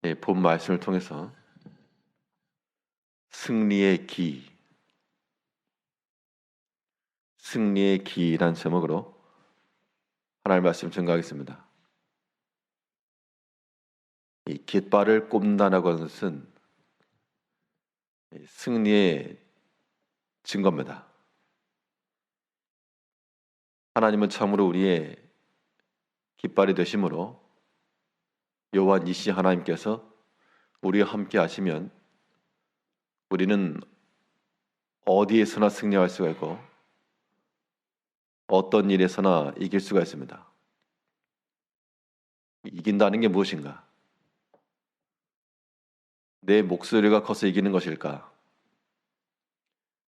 네, 본 말씀을 통해서 승리의 기, 승리의 기란 제목으로 하나님의 말씀 증거하겠습니다. 이 깃발을 꼽는다라고 하는 것은 승리의 증거입니다. 하나님은 참으로 우리의 깃발이 되심으로 여호와 니시 하나님께서 우리와 함께 하시면 우리는 어디에서나 승리할 수가 있고 어떤 일에서나 이길 수가 있습니다. 이긴다는 게 무엇인가? 내 목소리가 커서 이기는 것일까?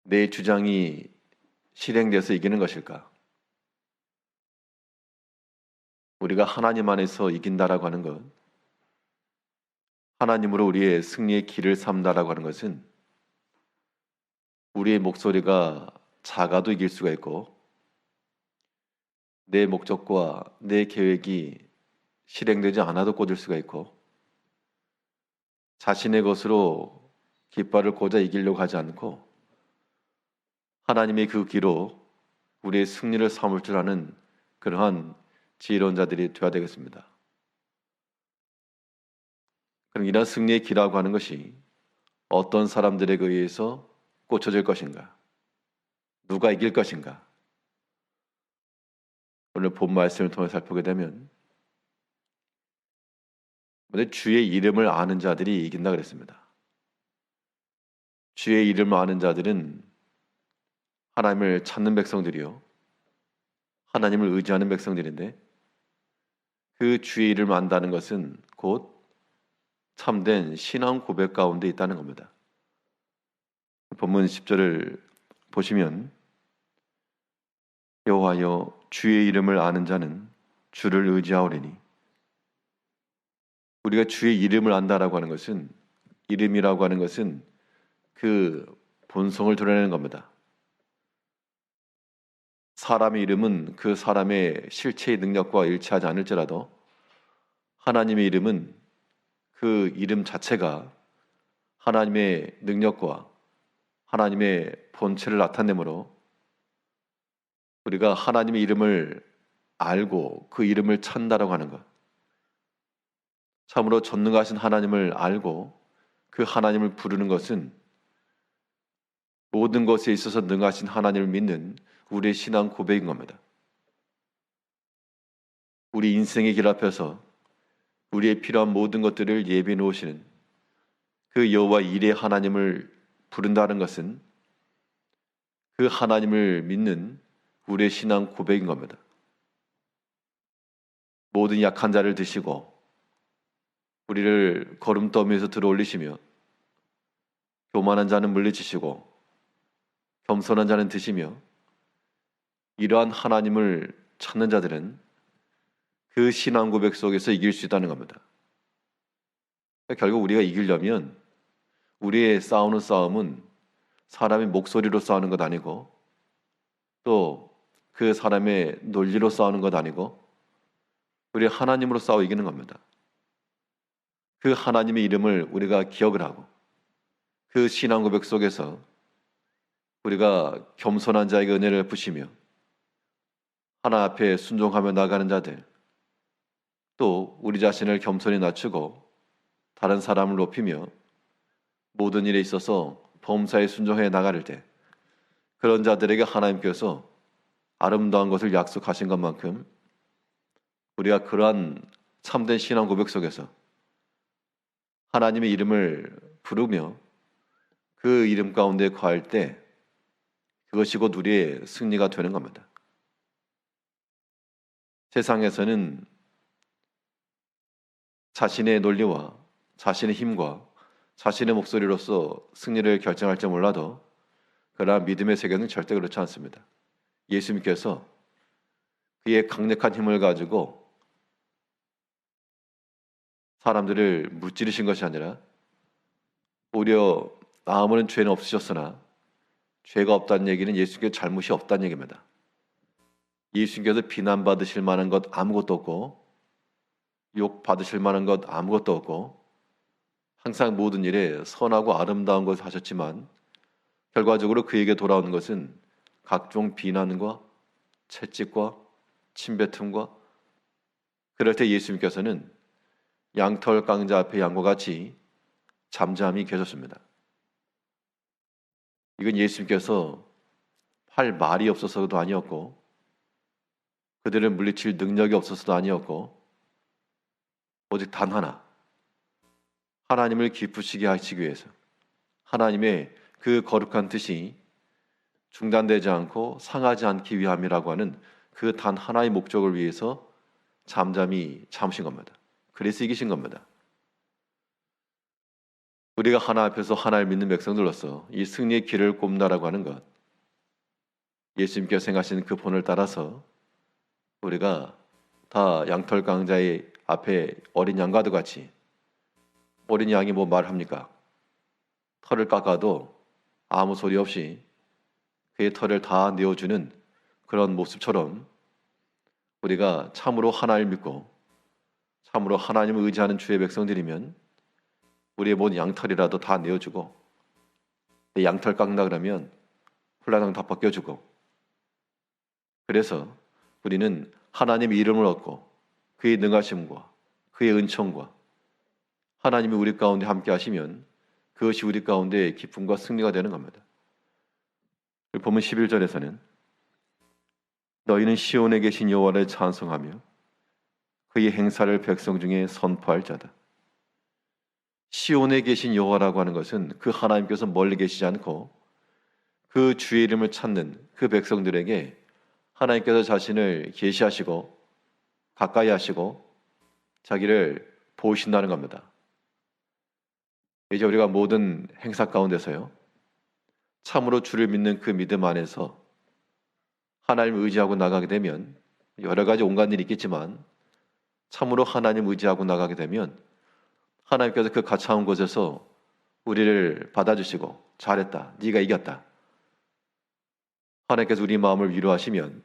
내 주장이 실행돼서 이기는 것일까? 우리가 하나님 안에서 이긴다라고 하는 것, 하나님으로 우리의 승리의 길을 삼다라고 하는 것은 우리의 목소리가 작아도 이길 수가 있고 내 목적과 내 계획이 실행되지 않아도 꽂을 수가 있고 자신의 것으로 깃발을 꽂아 이기려고 하지 않고 하나님의 그 기로 우리의 승리를 삼을 줄 아는 그러한 지혜로운 자들이 되어야 되겠습니다. 그럼 이러한 승리의 기라고 하는 것이 어떤 사람들에 의해서 꽂혀질 것인가? 누가 이길 것인가? 오늘 본 말씀을 통해 살펴보게 되면 주의 이름을 아는 자들이 이긴다 그랬습니다. 주의 이름을 아는 자들은 하나님을 찾는 백성들이요, 하나님을 의지하는 백성들인데 그 주의 이름을 안다는 것은 곧 참된 신앙 고백 가운데 있다는 겁니다. 본문 10절을 보시면 여호와여 주의 이름을 아는 자는 주를 의지하오리니, 우리가 주의 이름을 안다라고 하는 것은, 이름이라고 하는 것은 그 본성을 드러내는 겁니다. 사람의 이름은 그 사람의 실체의 능력과 일치하지 않을지라도 하나님의 이름은 그 이름 자체가 하나님의 능력과 하나님의 본체를 나타내므로 우리가 하나님의 이름을 알고 그 이름을 찾는다라고 하는 것, 참으로 전능하신 하나님을 알고 그 하나님을 부르는 것은 모든 것에 있어서 능하신 하나님을 믿는 우리의 신앙 고백인 겁니다. 우리 인생의 길 앞에서 우리의 필요한 모든 것들을 예비해 놓으시는 그 여호와 이레 하나님을 부른다는 것은 그 하나님을 믿는 우리의 신앙 고백인 겁니다. 모든 약한 자를 드시고 우리를 거름더미에서 들어올리시며 교만한 자는 물리치시고 겸손한 자는 드시며, 이러한 하나님을 찾는 자들은 그 신앙 고백 속에서 이길 수 있다는 겁니다. 결국 우리가 이기려면 우리의 싸우는 싸움은 사람의 목소리로 싸우는 것 아니고 또 그 사람의 논리로 싸우는 것 아니고 우리 하나님으로 싸워 이기는 겁니다. 그 하나님의 이름을 우리가 기억을 하고 그 신앙 고백 속에서 우리가 겸손한 자에게 은혜를 베푸시며 하나 앞에 순종하며 나가는 자들, 또 우리 자신을 겸손히 낮추고 다른 사람을 높이며 모든 일에 있어서 범사에 순종해 나갈 때 그런 자들에게 하나님께서 아름다운 것을 약속하신 것만큼 우리가 그러한 참된 신앙 고백 속에서 하나님의 이름을 부르며 그 이름 가운데 거할 때 그것이 곧 우리의 승리가 되는 겁니다. 세상에서는 자신의 논리와 자신의 힘과 자신의 목소리로서 승리를 결정할지 몰라도 그러나 믿음의 세계는 절대 그렇지 않습니다. 예수님께서 그의 강력한 힘을 가지고 사람들을 무찌르신 것이 아니라 오히려 아무런 죄는 없으셨으나 죄가 없다는 얘기는 예수님께 잘못이 없다는 얘기입니다. 예수님께서 비난받으실 만한 것 아무것도 없고 욕 받으실 만한 것 아무것도 없고 항상 모든 일에 선하고 아름다운 것을 하셨지만 결과적으로 그에게 돌아오는 것은 각종 비난과 채찍과 침뱉음과, 그럴 때 예수님께서는 양털 깡자 앞에 양과 같이 잠잠히 계셨습니다. 이건 예수님께서 할 말이 없어서도 아니었고 그들을 물리칠 능력이 없어서도 아니었고 오직 단 하나, 하나님을 기쁘시게 하시기 위해서, 하나님의 그 거룩한 뜻이 중단되지 않고 상하지 않기 위함이라고 하는 그 단 하나의 목적을 위해서 잠잠히 참으신 겁니다. 그래서 이기신 겁니다. 우리가 하나 앞에서 하나를 믿는 백성들로서 이 승리의 길을 꼽는다라고 하는 것, 예수님께서 행하신 그 본을 따라서 우리가 다 양털 강자의 앞에 어린 양과도 같이, 어린 양이 뭐 말합니까? 털을 깎아도 아무 소리 없이 그의 털을 다 내어주는 그런 모습처럼 우리가 참으로 하나님을 믿고 참으로 하나님을 의지하는 주의 백성들이면 우리의 모든 양털이라도 다 내어주고, 내 양털 깎는다 그러면 홀라당 다 벗겨주고, 그래서 우리는 하나님의 이름을 얻고 그의 능하심과 그의 은총과 하나님이 우리 가운데 함께 하시면 그것이 우리 가운데 기쁨과 승리가 되는 겁니다. 보면 11절에서는 너희는 시온에 계신 여호와를 찬송하며 그의 행사를 백성 중에 선포할 자다. 시온에 계신 여호와라고 하는 것은 그 하나님께서 멀리 계시지 않고 그 주의 이름을 찾는 그 백성들에게 하나님께서 자신을 계시하시고 가까이 하시고 자기를 보이신다는 겁니다. 이제 우리가 모든 행사 가운데서요, 참으로 주를 믿는 그 믿음 안에서 하나님을 의지하고 나가게 되면 여러 가지 온갖 일이 있겠지만 참으로 하나님을 의지하고 나가게 되면 하나님께서 그 가차운 곳에서 우리를 받아주시고 잘했다, 네가 이겼다, 하나님께서 우리 마음을 위로하시면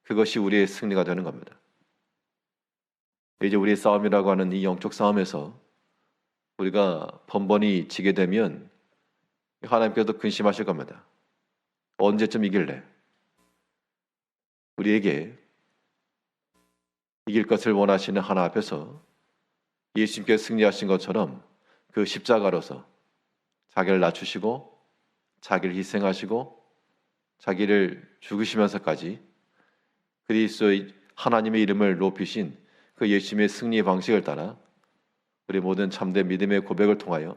그것이 우리의 승리가 되는 겁니다. 이제 우리의 싸움이라고 하는 이 영적 싸움에서 우리가 번번이 지게 되면 하나님께서도 근심하실 겁니다. 언제쯤 이길래? 우리에게 이길 것을 원하시는 하나 앞에서 예수님께서 승리하신 것처럼 그 십자가로서 자기를 낮추시고 자기를 희생하시고 자기를 죽으시면서까지 그리스도의 하나님의 이름을 높이신 그 예수님의 승리의 방식을 따라 우리 모든 참된 믿음의 고백을 통하여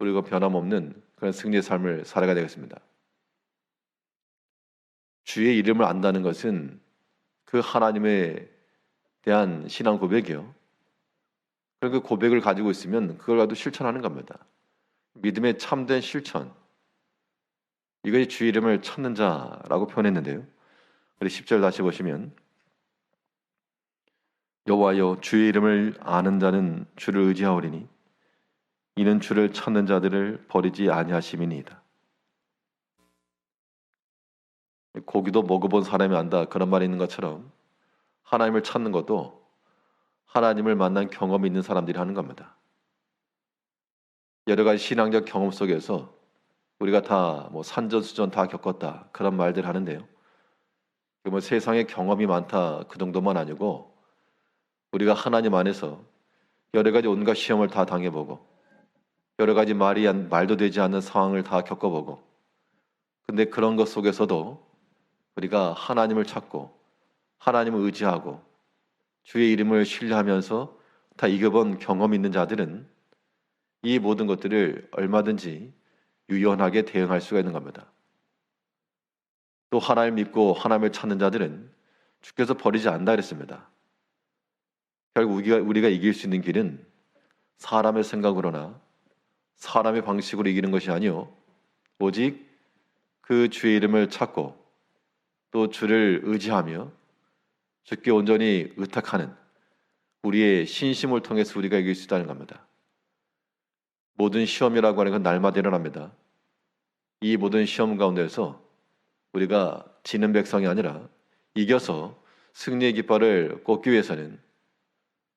우리가 변함없는 그런 승리의 삶을 살아가야 되겠습니다. 주의 이름을 안다는 것은 그 하나님에 대한 신앙 고백이요, 그런 그 고백을 가지고 있으면 그걸 가지고 실천하는 겁니다. 믿음의 참된 실천, 이것이 주의 이름을 찾는 자라고 표현했는데요, 우리 10절 다시 보시면 여호와여 주의 이름을 아는 자는 주를 의지하오리니 이는 주를 찾는 자들을 버리지 아니하심이니이다. 고기도 먹어본 사람이 안다, 그런 말이 있는 것처럼 하나님을 찾는 것도 하나님을 만난 경험이 있는 사람들이 하는 겁니다. 여러 가지 신앙적 경험 속에서 우리가 다 뭐 산전수전 다 겪었다, 그런 말들 하는데요, 뭐 세상에 경험이 많다 그 정도만 아니고 우리가 하나님 안에서 여러 가지 온갖 시험을 다 당해보고 여러 가지 말도 되지 않는 상황을 다 겪어보고, 근데 그런 것 속에서도 우리가 하나님을 찾고 하나님을 의지하고 주의 이름을 신뢰하면서 다 이겨본 경험이 있는 자들은 이 모든 것들을 얼마든지 유연하게 대응할 수가 있는 겁니다. 또 하나님을 믿고 하나님을 찾는 자들은 주께서 버리지 않는다 그랬습니다. 결국 우리가 이길 수 있는 길은 사람의 생각으로나 사람의 방식으로 이기는 것이 아니요, 오직 그 주의 이름을 찾고 또 주를 의지하며 주께 온전히 의탁하는 우리의 신심을 통해서 우리가 이길 수 있다는 겁니다. 모든 시험이라고 하는 건 날마다 일어납니다. 이 모든 시험 가운데서 우리가 지는 백성이 아니라 이겨서 승리의 깃발을 꽂기 위해서는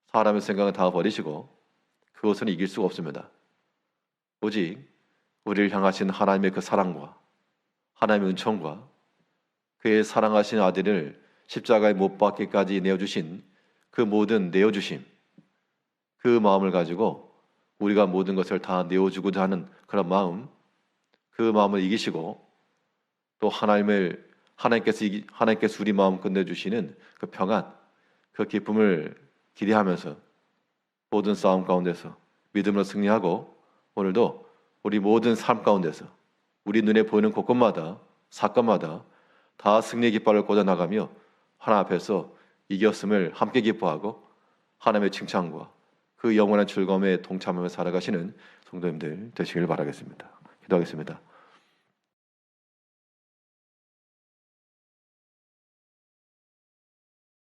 사람의 생각을 다 버리시고 그것은 이길 수가 없습니다. 오직 우리를 향하신 하나님의 그 사랑과 하나님의 은총과 그의 사랑하신 아들을 십자가에 못 박기까지 내어주신 그 모든 내어주심, 그 마음을 가지고 우리가 모든 것을 다 내어주고자 하는 그런 마음, 그 마음을 이기시고 또 하나님께서 우리 마음 끝내주시는 그 평안, 그 기쁨을 기대하면서 모든 싸움 가운데서 믿음으로 승리하고 오늘도 우리 모든 삶 가운데서 우리 눈에 보이는 곳곳마다 사건마다 다 승리의 깃발을 꽂아나가며 하나님 앞에서 이겼음을 함께 기뻐하고 하나님의 칭찬과 그 영원한 즐거움에 동참하며 살아가시는 성도님들 되시길 바라겠습니다. 기도하겠습니다.